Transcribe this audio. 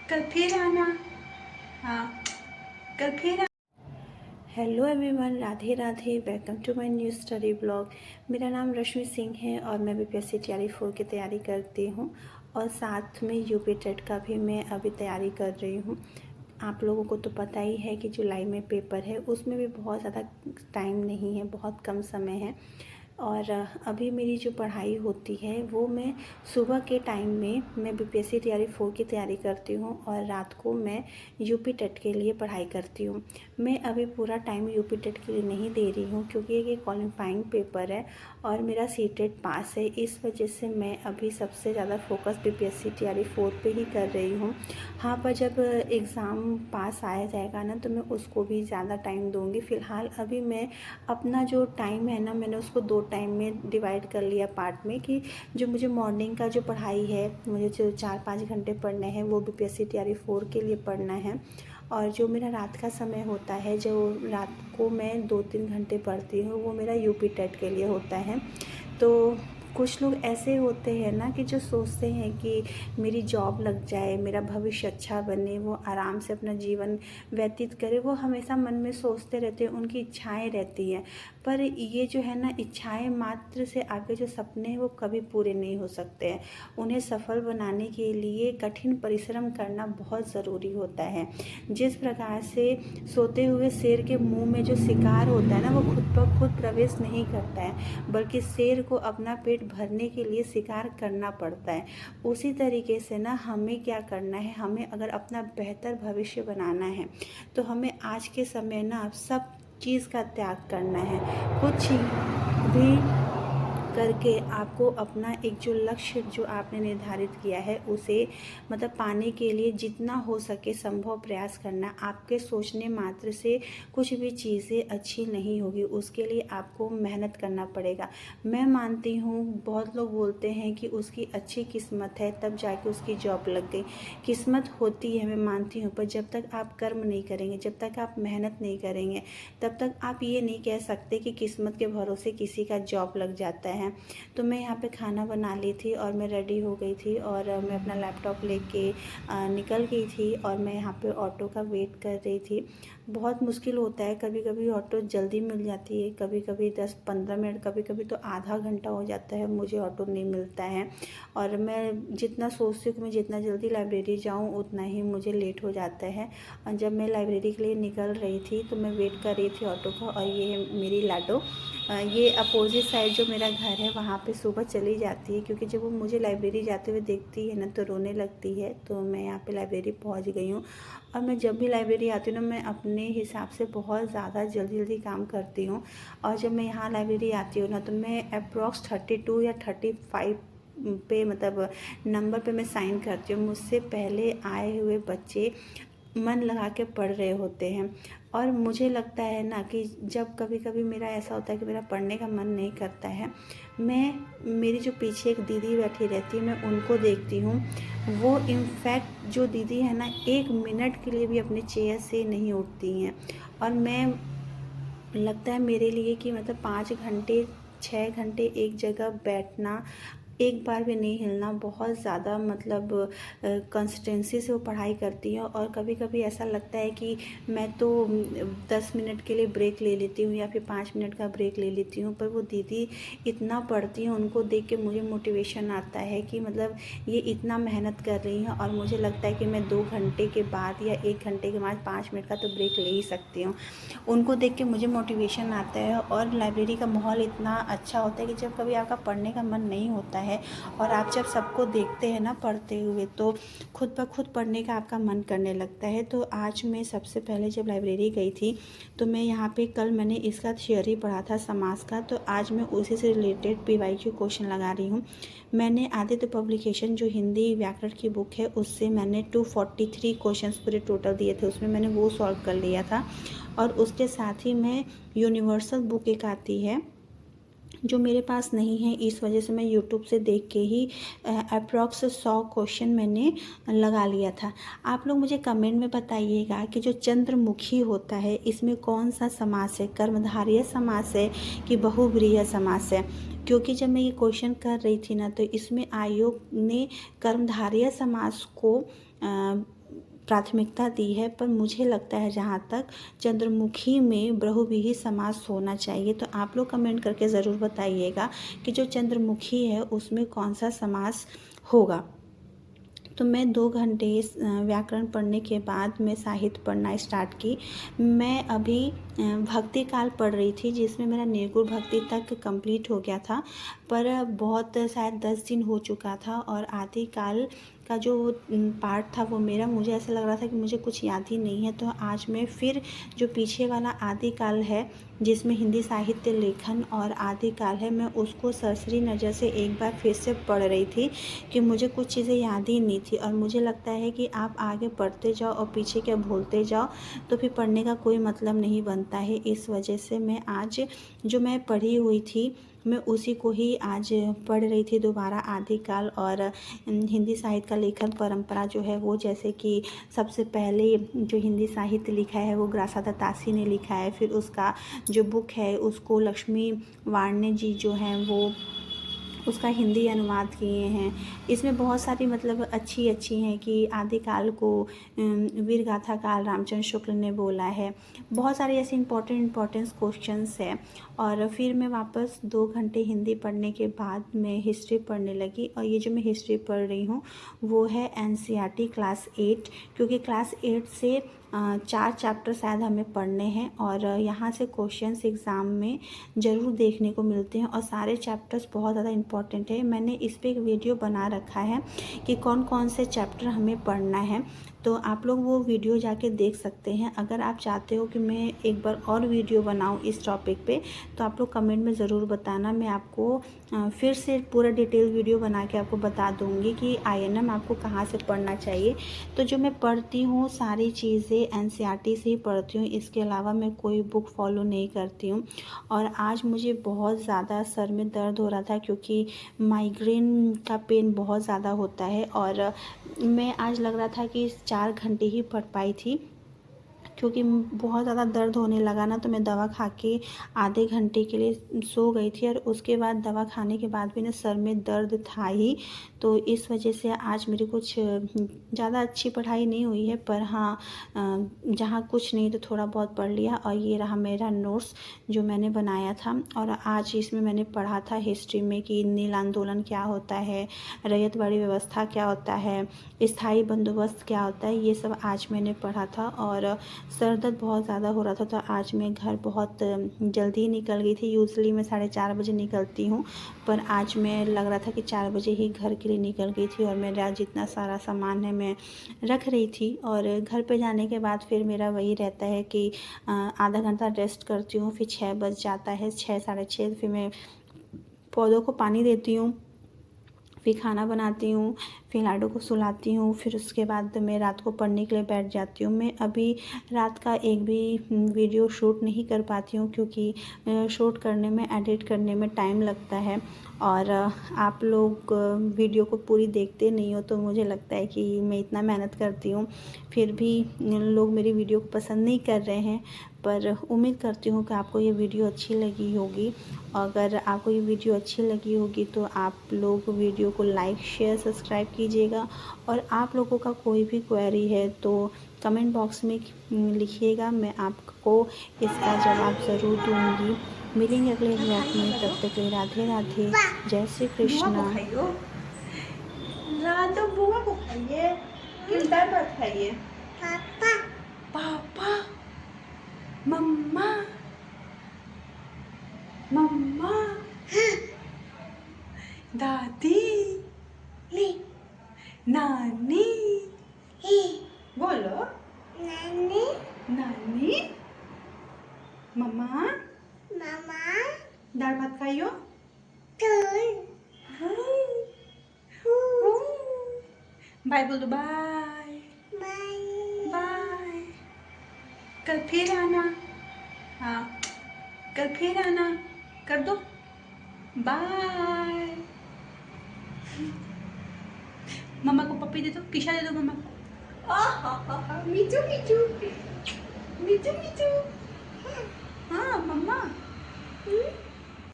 कल फिर आना। हाँ, कल फिर आना। Hello everyone, Radhe Radhe. Welcome to my new study blog. मेरा नाम रश्मि सिंह है और मैं बीपीएससी टीआरई 4 की तैयारी करती हूँ और साथ में यूपी टेट का भी मैं अभी तैयारी कर रही हूँ। आप लोगों को तो पता ही है कि जुलाई में पेपर है, उसमें भी बहुत ज़्यादा टाइम नहीं है, बहुत कम समय है। और अभी मेरी जो पढ़ाई होती है वो मैं सुबह के टाइम में मैं बीपीएससी टीआरई 4 की तैयारी करती हूँ और रात को मैं यूपी टेट के लिए पढ़ाई करती हूँ। मैं अभी पूरा टाइम यूपी टेट के लिए नहीं दे रही हूँ क्योंकि ये क्वालिफाइंग पेपर है और मेरा सीटेट पास है। इस वजह से मैं अभी सबसे ज़्यादा फोकस बीपीएससी टीआरई 4 पे ही कर रही हूँ। हाँ, पर जब एग्ज़ाम पास आया जाएगा ना तो मैं उसको भी ज़्यादा टाइम दूँगी। फ़िलहाल अभी मैं अपना जो टाइम है ना, मैंने उसको 2 टाइम में डिवाइड कर लिया पार्ट में कि जो मुझे मॉर्निंग का जो पढ़ाई है, मुझे जो 4-5 घंटे पढ़ने हैं वो बीपीएससी टीआरई 4 के लिए पढ़ना है। और जो मेरा रात का समय होता है, जो रात को मैं 2-3 घंटे पढ़ती हूँ, वो मेरा यूपी टेट के लिए होता है। तो कुछ लोग ऐसे होते हैं ना कि जो सोचते हैं कि मेरी जॉब लग जाए, मेरा भविष्य अच्छा बने, वो आराम से अपना जीवन व्यतीत करे, वो हमेशा मन में सोचते रहते हैं, उनकी इच्छाएं रहती हैं। पर ये जो है ना, इच्छाएं मात्र से आगे जो सपने हैं वो कभी पूरे नहीं हो सकते हैं। उन्हें सफल बनाने के लिए कठिन परिश्रम करना बहुत ज़रूरी होता है। जिस प्रकार से सोते हुए शेर के मुंह में जो शिकार होता है ना, वो खुद ब खुद प्रवेश नहीं करता है, बल्कि शेर को अपना पेट भरने के लिए शिकार करना पड़ता है। उसी तरीके से ना हमें क्या करना है, हमें अगर अपना बेहतर भविष्य बनाना है तो हमें आज के समय ना सब चीज़ का त्याग करना है। कुछ भी करके आपको अपना एक जो लक्ष्य जो आपने निर्धारित किया है उसे मतलब पाने के लिए जितना हो सके संभव प्रयास करना। आपके सोचने मात्र से कुछ भी चीज़ें अच्छी नहीं होगी, उसके लिए आपको मेहनत करना पड़ेगा। मैं मानती हूँ, बहुत लोग बोलते हैं कि उसकी अच्छी किस्मत है तब जाके उसकी जॉब लग गई। किस्मत होती है, मैं मानती हूँ, पर जब तक आप कर्म नहीं करेंगे, जब तक आप मेहनत नहीं करेंगे, तब तक आप ये नहीं कह सकते कि किस्मत के भरोसे किसी का जॉब लग जाता है। तो मैं यहाँ पे खाना बना ली थी और मैं रेडी हो गई थी और मैं अपना लैपटॉप लेके निकल गई थी और मैं यहाँ पे ऑटो का वेट कर रही थी। बहुत मुश्किल होता है, कभी कभी ऑटो जल्दी मिल जाती है, कभी कभी 10-15 मिनट, कभी कभी तो आधा घंटा हो जाता है मुझे ऑटो नहीं मिलता है। और मैं जितना सोचती हूँ कि मैं जितना जल्दी लाइब्रेरी जाऊँ उतना ही मुझे लेट हो जाता है। और जब मैं लाइब्रेरी के लिए निकल रही थी तो मैं वेट कर रही थी ऑटो का, और ये है मेरी लाडो। ये अपोजिट साइड जो मेरा घर है वहाँ पे सुबह चली जाती है, क्योंकि जब वो मुझे लाइब्रेरी जाते हुए देखती है ना तो रोने लगती है। तो मैं यहाँ पे लाइब्रेरी पहुँच गई हूँ। और मैं जब भी लाइब्रेरी आती हूँ ना, मैं अपने हिसाब से बहुत ज़्यादा जल्दी जल्दी काम करती हूँ। और जब मैं यहाँ लाइब्रेरी आती हूँ ना तो मैं अप्रॉक्स 32 या 35 पे मतलब नंबर पे मैं साइन करती हूँ। मुझसे पहले आए हुए बच्चे मन लगा के पढ़ रहे होते हैं। और मुझे लगता है ना कि जब कभी कभी मेरा ऐसा होता है कि मेरा पढ़ने का मन नहीं करता है, मेरी जो पीछे एक दीदी बैठी रहती है मैं उनको देखती हूँ। वो इनफैक्ट जो दीदी है ना, 1 मिनट के लिए भी अपने चेयर से नहीं उठती हैं। और मैं लगता है मेरे लिए कि मतलब 5 घंटे 6 घंटे एक जगह बैठना, एक बार भी नहीं हिलना, बहुत ज़्यादा मतलब कंसिस्टेंसी से वो पढ़ाई करती है। और कभी कभी ऐसा लगता है कि मैं तो 10 मिनट के लिए ब्रेक ले लेती हूँ या फिर 5 मिनट का ब्रेक ले लेती हूँ, पर वो दीदी इतना पढ़ती हैं, उनको देख के मुझे मोटिवेशन आता है कि मतलब ये इतना मेहनत कर रही हैं। और मुझे लगता है कि मैं 2 घंटे के बाद या 1 घंटे के बाद 5 मिनट का तो ब्रेक ले ही सकती हूँ। उनको देख के मुझे मोटिवेशन आता है। और लाइब्रेरी का माहौल इतना अच्छा होता है कि जब कभी आपका पढ़ने का मन नहीं होता है और आप जब सबको देखते हैं ना पढ़ते हुए, तो खुद ब खुद पढ़ने का आपका मन करने लगता है। तो आज मैं सबसे पहले जब लाइब्रेरी गई थी तो मैं यहाँ पे, कल मैंने इसका थियोरी पढ़ा था समास का, तो आज मैं उसी से रिलेटेड पीवाईक्यू क्वेश्चन लगा रही हूँ। मैंने आदित्य पब्लिकेशन जो हिंदी व्याकरण की बुक है उससे मैंने 243 क्वेश्चन पूरे टोटल दिए थे, उसमें मैंने वो सॉल्व कर लिया था। और उसके साथ ही मैं यूनिवर्सल बुक एक आती है जो मेरे पास नहीं है, इस वजह से मैं यूट्यूब से देख के ही अप्रॉक्स 100 क्वेश्चन मैंने लगा लिया था। आप लोग मुझे कमेंट में बताइएगा कि जो चंद्रमुखी होता है इसमें कौन सा समास है, कर्मधारय समास है कि बहुव्रीहि समास है। क्योंकि जब मैं ये क्वेश्चन कर रही थी ना तो इसमें आयोग ने कर्मधारय समास को प्राथमिकता दी है, पर मुझे लगता है जहाँ तक चंद्रमुखी में बहुव्रीहि समास होना चाहिए। तो आप लोग कमेंट करके ज़रूर बताइएगा कि जो चंद्रमुखी है उसमें कौन सा समास होगा। तो मैं 2 घंटे व्याकरण पढ़ने के बाद मैं साहित्य पढ़ना स्टार्ट की। मैं अभी भक्ति काल पढ़ रही थी, जिसमें मेरा निर्गुण भक्ति तक कंप्लीट हो गया था, पर बहुत शायद 10 दिन हो चुका था और आदि काल का जो पार्ट था वो मेरा, मुझे ऐसा लग रहा था कि मुझे कुछ याद ही नहीं है। तो आज मैं फिर जो पीछे वाला आदि काल है जिसमें हिंदी साहित्य लेखन और आदि काल है, मैं उसको सरसरी नज़र से एक बार फिर से पढ़ रही थी कि मुझे कुछ चीज़ें याद ही नहीं थी। और मुझे लगता है कि आप आगे पढ़ते जाओ और पीछे क्या भूलते जाओ तो फिर पढ़ने का कोई मतलब नहीं बनता है। इस वजह से मैं आज जो मैं पढ़ी हुई थी मैं उसी को ही आज पढ़ रही थी दोबारा, आदिकाल। और हिंदी साहित्य का लेखन परंपरा जो है वो, जैसे कि सबसे पहले जो हिंदी साहित्य लिखा है वो ग्रासा दत्तासी ने लिखा है, फिर उसका जो बुक है उसको लक्ष्मी वार्णे जी जो हैं वो उसका हिंदी अनुवाद किए हैं। इसमें बहुत सारी मतलब अच्छी हैं कि आदिकाल को वीर गाथा काल रामचंद्र शुक्ल ने बोला है। बहुत सारे ऐसे इम्पोर्टेंट क्वेश्चंस है। और फिर मैं वापस 2 घंटे हिंदी पढ़ने के बाद मैं हिस्ट्री पढ़ने लगी। और ये जो मैं हिस्ट्री पढ़ रही हूँ वो है NCERT क्लास 8, क्योंकि क्लास 8 से 4 चैप्टर शायद हमें पढ़ने हैं और यहाँ से क्वेश्चंस एग्ज़ाम में ज़रूर देखने को मिलते हैं और सारे चैप्टर्स बहुत ज़्यादा इम्पॉर्टेंट है। मैंने इस पे एक वीडियो बना रखा है कि कौन कौन से चैप्टर हमें पढ़ना है, तो आप लोग वो वीडियो जाके देख सकते हैं। अगर आप चाहते हो कि मैं एक बार और वीडियो बनाऊं इस टॉपिक पे तो आप लोग कमेंट में ज़रूर बताना। मैं आपको फिर से पूरा डिटेल वीडियो बना के आपको बता दूंगी कि INM आपको कहाँ से पढ़ना चाहिए। तो जो मैं पढ़ती हूँ सारी चीज़ें NCERT से ही पढ़ती हूँ, इसके अलावा मैं कोई बुक फॉलो नहीं करती हूँ। और आज मुझे बहुत ज़्यादा सर में दर्द हो रहा था क्योंकि माइग्रेन का पेन बहुत ज़्यादा होता है और मैं आज लग रहा था कि 4 घंटे ही पढ़ पाई थी, क्योंकि बहुत ज़्यादा दर्द होने लगा ना, तो मैं दवा खा के आधे घंटे के लिए सो गई थी और उसके बाद दवा खाने के बाद भी ना सर में दर्द था ही। तो इस वजह से आज मेरी कुछ ज़्यादा अच्छी पढ़ाई नहीं हुई है, पर हाँ जहाँ कुछ नहीं तो थोड़ा बहुत पढ़ लिया। और ये रहा मेरा नोट्स जो मैंने बनाया था। और आज इसमें मैंने पढ़ा था हिस्ट्री में कि नील आंदोलन क्या होता है, रैयतवाड़ी व्यवस्था क्या होता है, स्थायी बंदोबस्त क्या होता है, ये सब आज मैंने पढ़ा था। और सर दर्द बहुत ज़्यादा हो रहा था तो आज मैं घर बहुत जल्दी निकल गई थी। यूजुअली मैं 4:30 बजे निकलती हूँ, पर आज मैं लग रहा था कि 4 बजे ही घर के लिए निकल गई थी और मेरा जितना सारा सामान है मैं रख रही थी। और घर पे जाने के बाद फिर मेरा वही रहता है कि आधा घंटा रेस्ट करती हूँ, फिर 6 बज जाता है, 6 साढ़े 6 फिर मैं पौधों को पानी देती हूँ, फिर खाना बनाती हूँ, फिर लाडो को सुलाती हूँ, फिर उसके बाद मैं रात को पढ़ने के लिए बैठ जाती हूँ। मैं अभी रात का एक भी वीडियो शूट नहीं कर पाती हूँ क्योंकि शूट करने में, एडिट करने में टाइम लगता है और आप लोग वीडियो को पूरी देखते नहीं हो, तो मुझे लगता है कि मैं इतना मेहनत करती हूँ फिर भी लोग मेरी वीडियो को पसंद नहीं कर रहे हैं। पर उम्मीद करती हूँ कि आपको ये वीडियो अच्छी लगी होगी। अगर आपको ये वीडियो अच्छी लगी होगी तो आप लोग वीडियो को लाइक, शेयर, सब्सक्राइब कीजिएगा। और आप लोगों का कोई भी क्वेरी है तो कमेंट बॉक्स में लिखिएगा, मैं आपको इसका जवाब ज़रूर दूँगी। मिलेंगे अगले ब्लॉग में, तब तक के लिए राधे राधे, जय श्री कृष्णा। राधा बुआ को खाइए, किल्डर मत खाइए। पापा, पापा, मम्मा, मम्मा, दादी, ली, नानी, बोलो नानी, नानी, मम्मा, मम्मा, दाल भात खाइयो, बाय बोल दो, बाय बाय बाय। कल फिर आना, हाँ कल फिर आना, कर दो बाय। मम्मा को पप्पी दे दो, किशा दे दो मम्मा को। मीचू मीचू मीचू मीचू। हाँ मम्मा।